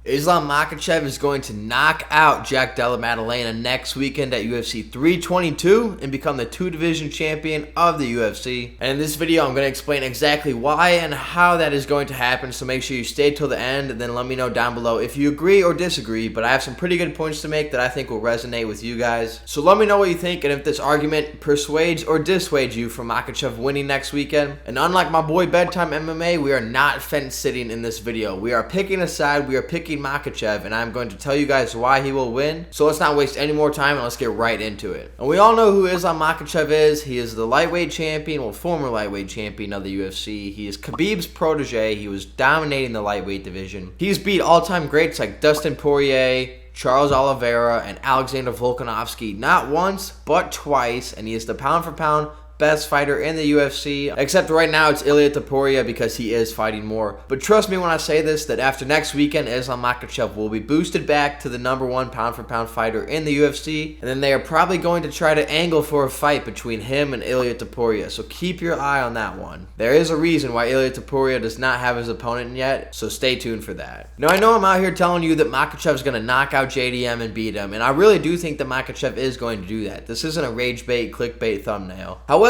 Islam Makhachev is going to knock out Jack Della Maddalena next weekend at UFC 322 and become the two-division champion of the UFC. And in this video, I'm going to explain exactly why and how that is going to happen, so make sure you stay till the end and then let me know down below if you agree or disagree, but I have some pretty good points to make that I think will resonate with you guys. So let me know what you think and if this argument persuades or dissuades you from Makhachev winning next weekend. And unlike my boy Bedtime MMA, we are not fence-sitting in this video. We are picking a side, we are picking Makhachev, and I'm going to tell you guys why he will win. So let's not waste any more time and let's get right into it. And we all know who Islam Makhachev is. He is the lightweight champion, well, former lightweight champion of the UFC. He is Khabib's protege. He was dominating the lightweight division. He's beat all-time greats like Dustin Poirier, Charles Oliveira, and Alexander Volkanovski not once, but twice, and he is the pound-for-pound best fighter in the UFC, except right now it's Ilia Topuria because he is fighting more. But trust me when I say this, that after next weekend, Islam Makhachev will be boosted back to the #1 pound-for-pound fighter in the UFC, and then they are probably going to try to angle for a fight between him and Ilia Topuria, so keep your eye on that one. There is a reason why Ilia Topuria does not have his opponent yet, so stay tuned for that. Now, I know I'm out here telling you that Makhachev is going to knock out JDM and beat him, and I really do think that Makhachev is going to do that. This isn't a rage bait, clickbait thumbnail. However,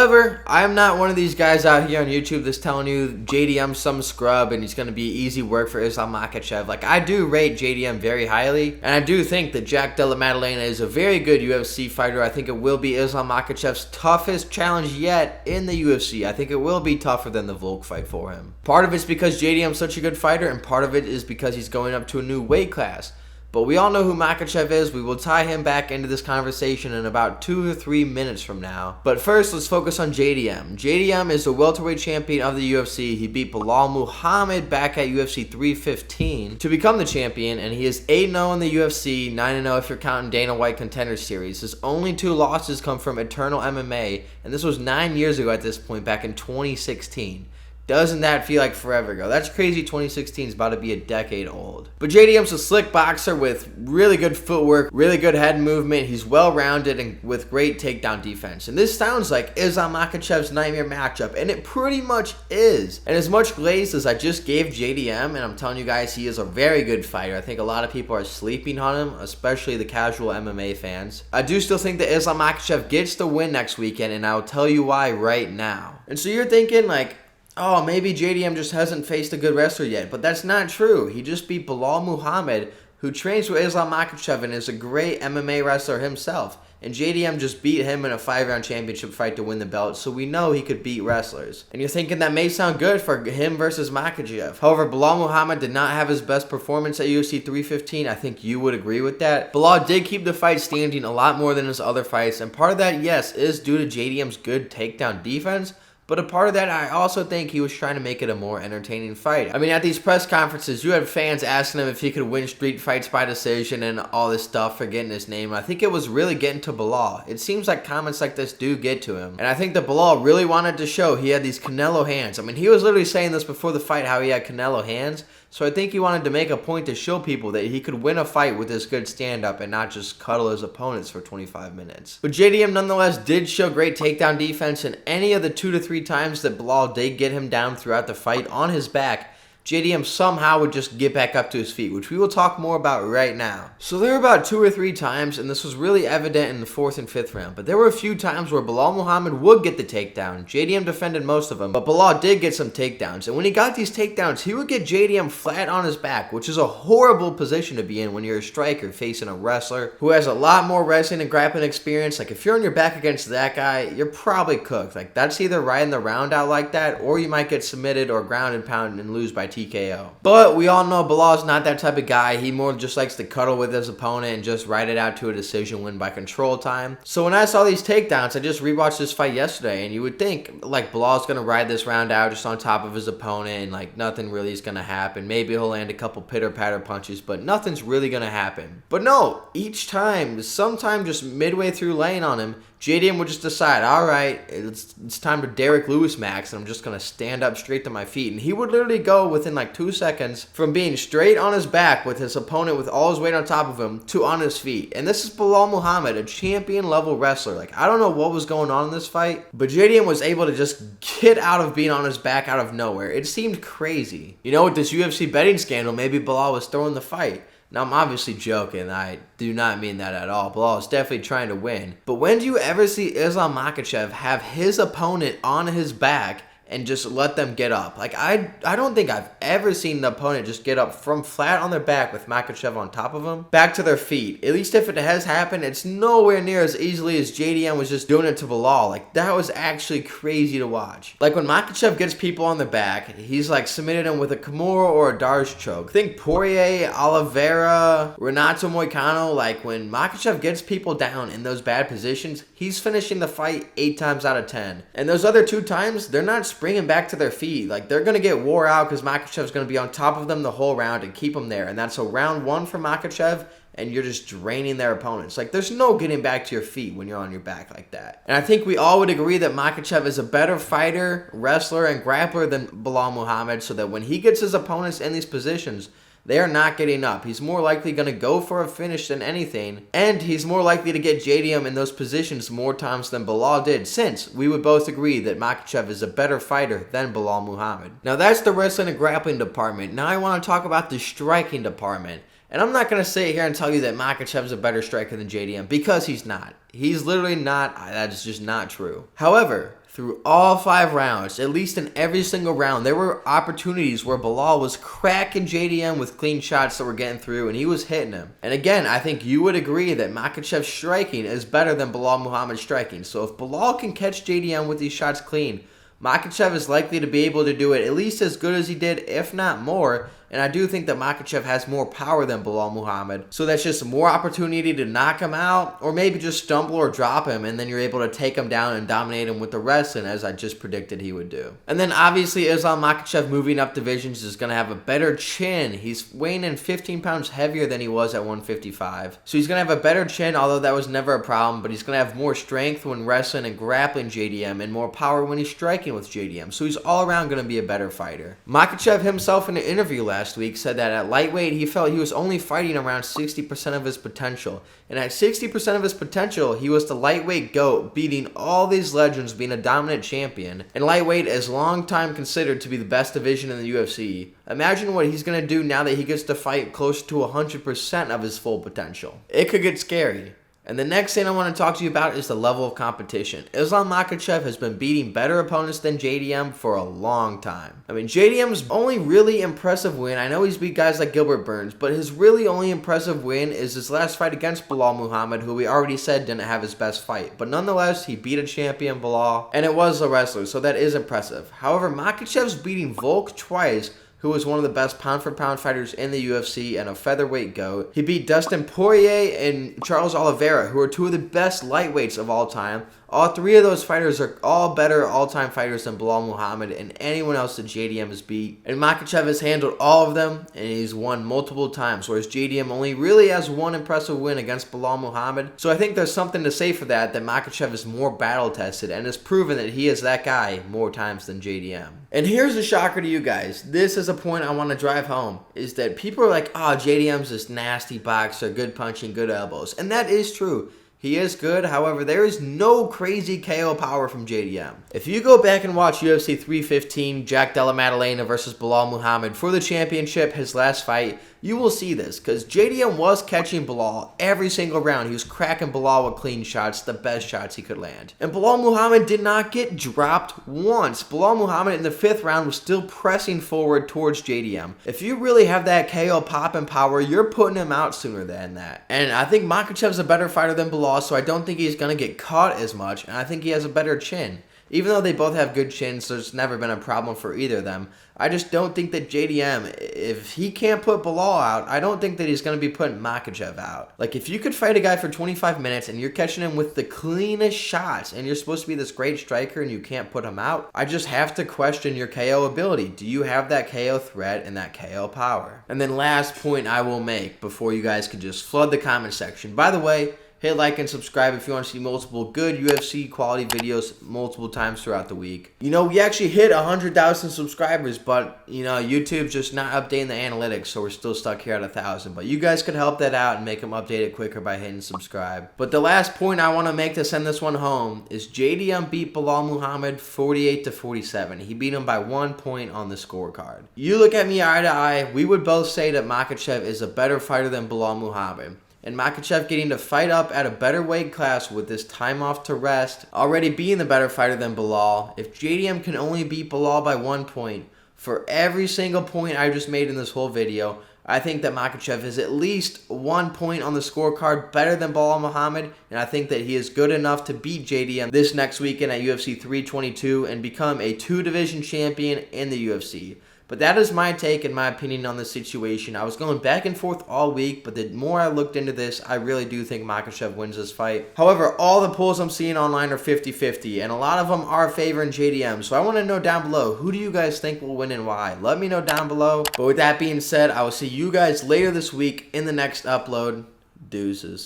I am not one of these guys out here on YouTube that's telling you JDM's some scrub and he's going to be easy work for Islam Makhachev. Like, I do rate JDM very highly, and I do think that Jack Della Maddalena is a very good UFC fighter. I think it will be Islam Makhachev's toughest challenge yet in the UFC. I think it will be tougher than the Volk fight for him. Part of it's because JDM's such a good fighter, and part of it is because he's going up to a new weight class. But we all know who Makhachev is. We will tie him back into this conversation in about 2 or 3 minutes from now. But first, let's focus on JDM. JDM is the welterweight champion of the UFC. He beat Belal Muhammad back at UFC 315 to become the champion, and he is 8-0 in the UFC, 9-0 if you're counting Dana White Contender Series. His only 2 losses come from Eternal MMA, and this was 9 years ago at this point, back in 2016. Doesn't that feel like forever ago? That's crazy. 2016 is about to be a decade old. But JDM's a slick boxer with really good footwork, really good head movement. He's well-rounded and with great takedown defense. And this sounds like Islam Makhachev's nightmare matchup, and it pretty much is. And as much glaze as I just gave JDM, and I'm telling you guys he is a very good fighter, I think a lot of people are sleeping on him, especially the casual MMA fans. I do still think that Islam Makhachev gets the win next weekend, and I'll tell you why right now. And so you're thinking, like, oh, maybe JDM just hasn't faced a good wrestler yet. But that's not true. He just beat Belal Muhammad, who trains with Islam Makhachev and is a great MMA wrestler himself. And JDM just beat him in a 5-round championship fight to win the belt, so we know he could beat wrestlers. And you're thinking that may sound good for him versus Makhachev. However, Belal Muhammad did not have his best performance at UFC 315. I think you would agree with that. Belal did keep the fight standing a lot more than his other fights, and part of that, yes, is due to JDM's good takedown defense. But a part of that, I also think he was trying to make it a more entertaining fight. I mean, at these press conferences, you had fans asking him if he could win street fights by decision and all this stuff, forgetting his name. I think it was really getting to Belal. It seems like comments like this do get to him. And I think that Belal really wanted to show he had these Canelo hands. I mean, he was literally saying this before the fight, how he had Canelo hands. So I think he wanted to make a point to show people that he could win a fight with this good stand-up and not just cuddle his opponents for 25 minutes. But JDM nonetheless did show great takedown defense, and any of the 2 to 3 times that Belal did get him down throughout the fight on his back, JDM somehow would just get back up to his feet, which we will talk more about right now. So there were about 2 or 3 times, and this was really evident in the 4th and 5th round, but there were a few times where Belal Muhammad would get the takedown. JDM defended most of them, but Belal did get some takedowns, and when he got these takedowns, he would get JDM flat on his back, which is a horrible position to be in when you're a striker facing a wrestler who has a lot more wrestling and grappling experience. Like, if you're on your back against that guy, you're probably cooked. Like, that's either riding the round out like that, or you might get submitted or ground and pounded and lose by TKO. But we all know Belal's not that type of guy. He more just likes to cuddle with his opponent and just ride it out to a decision win by control time. So when I saw these takedowns, I just rewatched this fight yesterday, and you would think like Belal's gonna ride this round out just on top of his opponent, and like nothing really is gonna happen. Maybe he'll land a couple pitter-patter punches, but nothing's really gonna happen. But no, each time, sometime just midway through laying on him, JDM would just decide, all right, it's time to Derek Lewis max, and I'm just going to stand up straight to my feet. And he would literally go within like 2 seconds from being straight on his back with his opponent with all his weight on top of him to on his feet. And this is Belal Muhammad, a champion level wrestler. Like, I don't know what was going on in this fight, but JDM was able to just get out of being on his back out of nowhere. It seemed crazy. You know, with this UFC betting scandal, maybe Belal was throwing the fight. Now, I'm obviously joking. I do not mean that at all. Belal is definitely trying to win. But when do you ever see Islam Makhachev have his opponent on his back and just let them get up? Like, I don't think I've ever seen the opponent just get up from flat on their back with Makhachev on top of them back to their feet. At least if it has happened, it's nowhere near as easily as JDM was just doing it to Belal. Like, that was actually crazy to watch. Like, when Makhachev gets people on their back, he's like submitted them with a Kimura or a Darce choke. Think Poirier, Oliveira, Renato Moicano. Like, when Makhachev gets people down in those bad positions, he's finishing the fight 8 times out of 10. And those other 2 times, they're not springing back to their feet. Like, they're going to get wore out because Makhachev's going to be on top of them the whole round and keep them there. And that's a round 1 for Makhachev, and you're just draining their opponents. Like, there's no getting back to your feet when you're on your back like that. And I think we all would agree that Makhachev is a better fighter, wrestler, and grappler than Belal Muhammad, so that when he gets his opponents in these positions, they are not getting up. He's more likely going to go for a finish than anything, and he's more likely to get JDM in those positions more times than Belal did, since we would both agree that Makhachev is a better fighter than Belal Muhammad. Now, that's the wrestling and grappling department. Now I want to talk about the striking department. And I'm not going to sit here and tell you that Makhachev is a better striker than JDM, because he's not. He's literally not. That is just not true. However, through all 5 rounds, at least in every single round, there were opportunities where Belal was cracking JDM with clean shots that were getting through, and he was hitting him. And again, I think you would agree that Makhachev's striking is better than Belal Muhammad's striking. So if Belal can catch JDM with these shots clean, Makhachev is likely to be able to do it at least as good as he did, if not more. And I do think that Makhachev has more power than Belal Muhammad. So that's just more opportunity to knock him out, or maybe just stumble or drop him, and then you're able to take him down and dominate him with the wrestling, as I just predicted he would do. And then obviously Islam Makhachev moving up divisions is going to have a better chin. He's weighing in 15 pounds heavier than he was at 155. So he's going to have a better chin, although that was never a problem, but he's going to have more strength when wrestling and grappling JDM, and more power when he's striking with JDM. So he's all around going to be a better fighter. Makhachev himself in an interview last week said that at lightweight he felt he was only fighting around 60% of his potential, and at 60% of his potential he was the lightweight GOAT, beating all these legends, being a dominant champion. And lightweight is long time considered to be the best division in the UFC. Imagine what he's going to do now that he gets to fight close to 100% of his full potential. It could get scary. And the next thing I want to talk to you about is the level of competition. Islam Makhachev has been beating better opponents than JDM for a long time. I mean, JDM's only really impressive win, I know he's beat guys like Gilbert Burns, but his really only impressive win is his last fight against Belal Muhammad, who we already said didn't have his best fight. But nonetheless, he beat a champion, Belal, and it was a wrestler, so that is impressive. However, Makhachev's beating Volk twice, who was one of the best pound-for-pound fighters in the UFC and a featherweight GOAT. He beat Dustin Poirier and Charles Oliveira, who are 2 of the best lightweights of all time. All 3 of those fighters are all better all-time fighters than Belal Muhammad and anyone else that JDM has beat. And Makhachev has handled all of them, and he's won multiple times, whereas JDM only really has one impressive win against Belal Muhammad. So I think there's something to say for that Makhachev is more battle-tested and has proven that he is that guy more times than JDM. And here's a shocker to you guys. This is a point I want to drive home, is that people are like, oh, JDM's this nasty boxer, good punching, good elbows. And that is true. He is good, however, there is no crazy KO power from JDM. If you go back and watch UFC 315, Jack Della Maddalena versus Belal Muhammad for the championship, his last fight, you will see this, because JDM was catching Belal every single round. He was cracking Belal with clean shots, the best shots he could land. And Belal Muhammad did not get dropped once. Belal Muhammad in the 5th round was still pressing forward towards JDM. If you really have that KO pop and power, you're putting him out sooner than that. And I think Makhachev's a better fighter than Belal, so I don't think he's going to get caught as much, and I think he has a better chin. Even though they both have good chins, there's never been a problem for either of them. I just don't think that JDM, if he can't put Belal out, I don't think that he's going to be putting Makhachev out. Like, if you could fight a guy for 25 minutes and you're catching him with the cleanest shots and you're supposed to be this great striker and you can't put him out, I just have to question your KO ability. Do you have that KO threat and that KO power? And then last point I will make before you guys can just flood the comment section. By the way, hit like and subscribe if you want to see multiple good UFC quality videos multiple times throughout the week. You know, we actually hit 100,000 subscribers, but you know, YouTube's just not updating the analytics, so we're still stuck here at 1,000. But you guys could help that out and make them update it quicker by hitting subscribe. But the last point I want to make to send this one home is JDM beat Belal Muhammad 48-47. He beat him by 1 point on the scorecard. You look at me eye to eye, we would both say that Makhachev is a better fighter than Belal Muhammad. And Makhachev getting to fight up at a better weight class with this time off to rest, already being the better fighter than Belal. If JDM can only beat Belal by 1 point, for every single point I just made in this whole video, I think that Makhachev is at least 1 point on the scorecard better than Belal Muhammad, and I think that he is good enough to beat JDM this next weekend at UFC 322 and become a 2-division champion in the UFC. But that is my take and my opinion on this situation. I was going back and forth all week, but the more I looked into this, I really do think Makhachev wins this fight. However, all the polls I'm seeing online are 50-50, and a lot of them are favoring JDM. So I want to know down below, who do you guys think will win and why? Let me know down below. But with that being said, I will see you guys later this week in the next upload. Deuces.